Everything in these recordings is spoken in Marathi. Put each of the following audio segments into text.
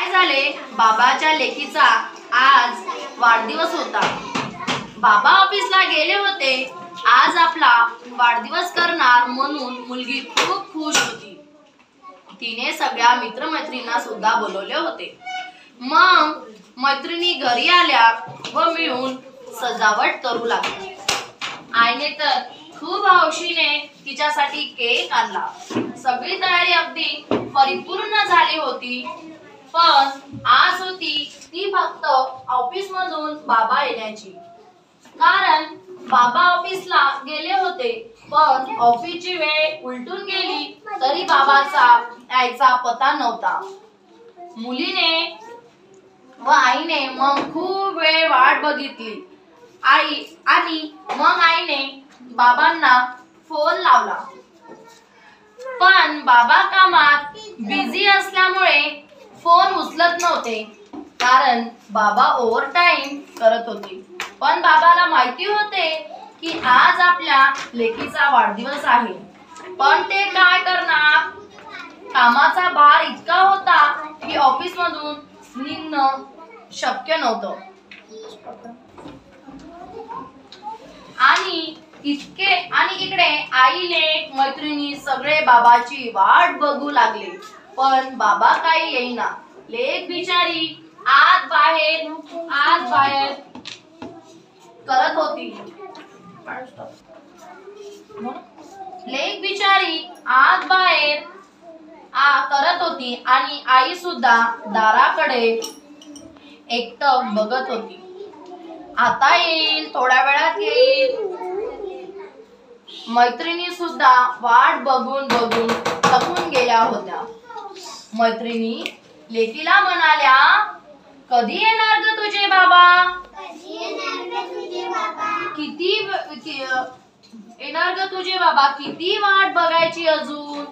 काय झाले, बाबाच्या लेकीचा आज वाढदिवस होता। बाबा ऑफिसला गेले होते। आज आपला वाढदिवस करणार म्हणून मुलगी खूप खुश होती। तिने सगळ्या मित्रमैत्रिणींना सुद्धा बोलवले होते। मग मैत्रिणी घरी आल्या व मिळून सजावट करू लागल्या। आईने तर खूप हौशीने तिच्यासाठी केक आणला। सगळी तयारी अगदी परिपूर्ण झाली होती, पण आज होती ती फक्त ऑफिस मधून बाबा येण्याची। कारण बाबा ऑफिसला गेले होते, पण ऑफिसची वेळ उलटून गेली तरी बाबाचा यायचा पत्ता नव्हता। मुलीने व आईने मग खूप वेळ वाट बघितली। मग आईने बाबांना फोन लावला, पण बाबा कामात बिझी असल्यामुळे फोन उचलत नव्हते। कारण बाबा ओव्हर टाइम करत होते। पण बाबाला माहिती होते की आज आपल्या लेकीचा वाढदिवस आहे, पण ते काय करणार? कामाचा भार इतका होता की ऑफिस मधून निघणं शक्य नव्हतं। आणि इकडे आईने मैत्रिणी सगळे बाबाची वाट बघू लागले, पण बाबा काही येईना। लेक बिचारी आत बाहेर करत होती। लेक बिचारी आत बाहेर करत होती आणि आई सुद्धा दाराकडे एकटक बघत होती। आता येईल, थोड्या वेळात येईल। मैत्रिणी सुद्धा वाट बघून थकून गेल्या होत्या। मैत्रिणी लेकीला म्हणाल्या, कधी येणार ग तुझे बाबा? किती वाट बघायची अजून?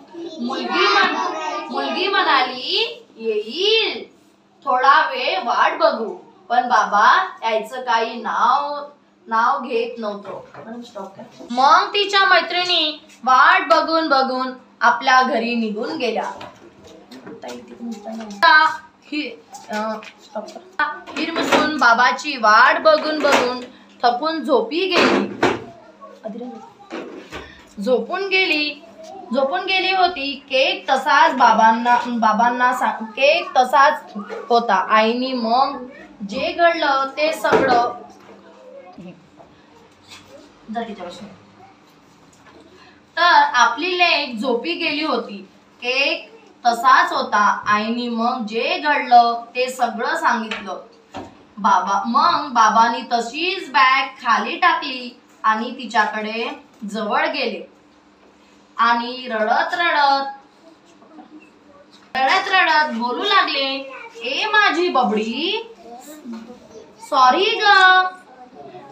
मुलगी म्हणाली, येईल, थोडा वेळ वाट बघू। पण बाबा यायचं काही नाव घेत नव्हतं। मग तिच्या मैत्रिणी वाट बघून आपल्या घरी निघून गेल्या। हिरमुसून बाबाची वाट बघून थकून झोपून गेली होती। केक तसाच केक तसाच होता। आईनी मग जे घडलं ते सगळं तर आपली लेक झोपी गेली होती। केक तसाच होता। आईनी मग जे घडलं ते सगळं सांगितलं। मग बाबांनी तशीच बॅग खाली टाकली आणि तिच्याकडे जवळ गेले आणि रडत बोलू लागले, ए माझी बबडी, सॉरी ग,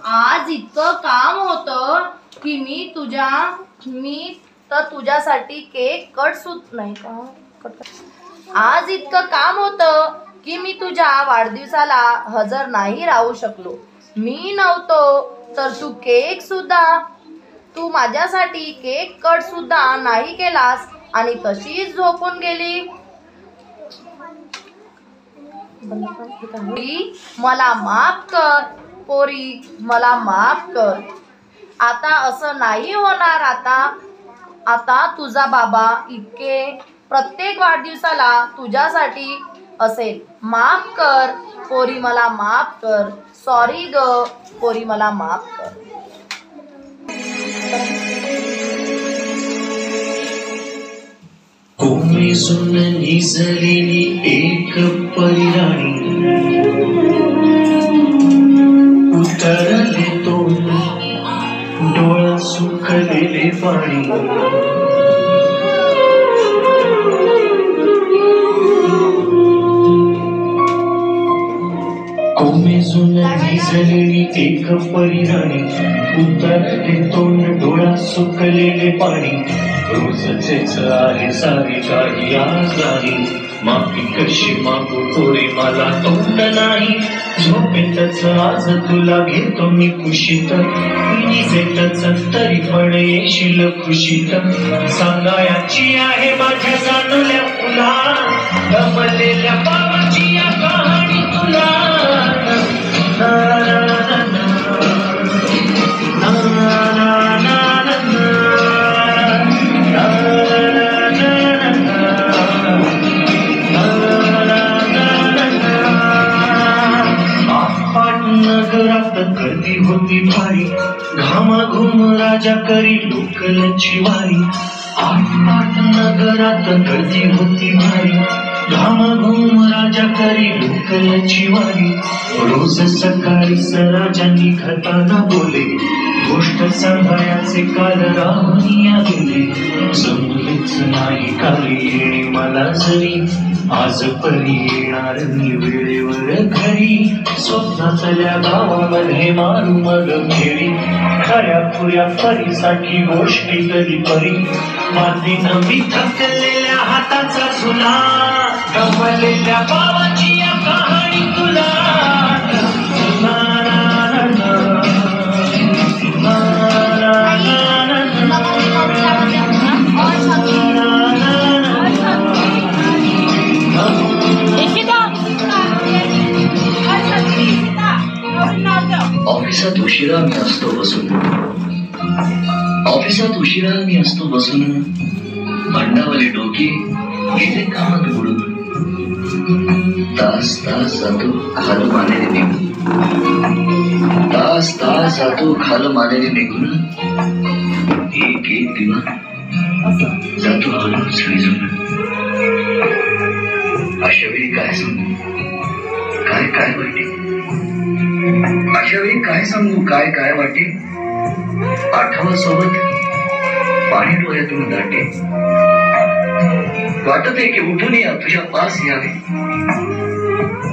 आज इतकं काम होतं की मी तुझ्यासाठी केक आज इतकं काम होतं की मी तुझ्या वाढदिवसाला हजर नाही राहू शकलो। मी नव्हतो तर तू माझ्यासाठी केक कट सुद्धा नाही केलास आणि तशीच झोपून गेली। मला माफ कर पोरी, मला माफ कर। आता असं नाही होणार। आता तुझा बाबा प्रत्येक वाढदिवसाला तुझ्यासाठी असेल। माफ कर पोरी, मला माफ कर। सॉरी ग पोरी, मला माफ कर। कोमेजून निजलेली एक परिराणी, उतरले तोंड, डोळा सुकलेले पाणी। कोमेजून निजलेली एक परिराणी, उतरले तोंड, डोळा सुकलेले पाणी। रोजचेच आहे सारी काही आज नाही। माफी कशी मागू पोरी, मला तोंड नाही। झोपेतच आज तुला घेतो मी कुशीत, निजेतच तरी पण येशील खुशीत। सांगायची आहे माझ्या जाणल्या फुला, दमलेल्या बाबाची घामाघूम राजा करी डुक्कलची वारी, आठ आठ नगरात गर्दी होती भारी. घामाघूम राजा करी डुक्कलची वारी, रोज सकाळी राजांनी घताना बोले, गोष्ट सांगायचे काल रावणिया गेले. जमलेच नाही काल येणे मला जरी, आज परी येणार मी वेळेवर घरी. स्वप्नातल्या गावामध्ये मारू मग खेळी, खऱ्या पुऱ्या परीसाठी गोष्टी तरी परी. मातीन मी थकलेल्या हाताचा झुला, गमलेल्या बाबाची या कहाणी तुला. ऑफिसात उशिरा मी असतो बसून, ऑफिसात उशिरा मी असतो बसून, भांडावाले डोके गेले कामात बुडून. तास तास जातो खाल मानेने निघून, तास तास जातो खाल मानेने निघून. एक एक दिवा जातो हळूच विझून. अशा वेळी काय सांगू, काय काय वाटे, अशा वेळी काय सांगू, काय काय वाटे. आठवासोबत पाणी डोळ्यातून दाटे. वाटत आहे की उठून या तुझ्या पास यावे,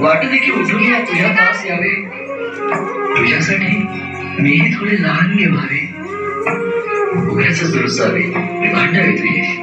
वाटत आहे की उठून या तुझ्या पास यावे. तुझ्यासाठी मीही थोडे लहान व्हावे, उघड्याच रुसावे मी भांडावे तुझ्याशी.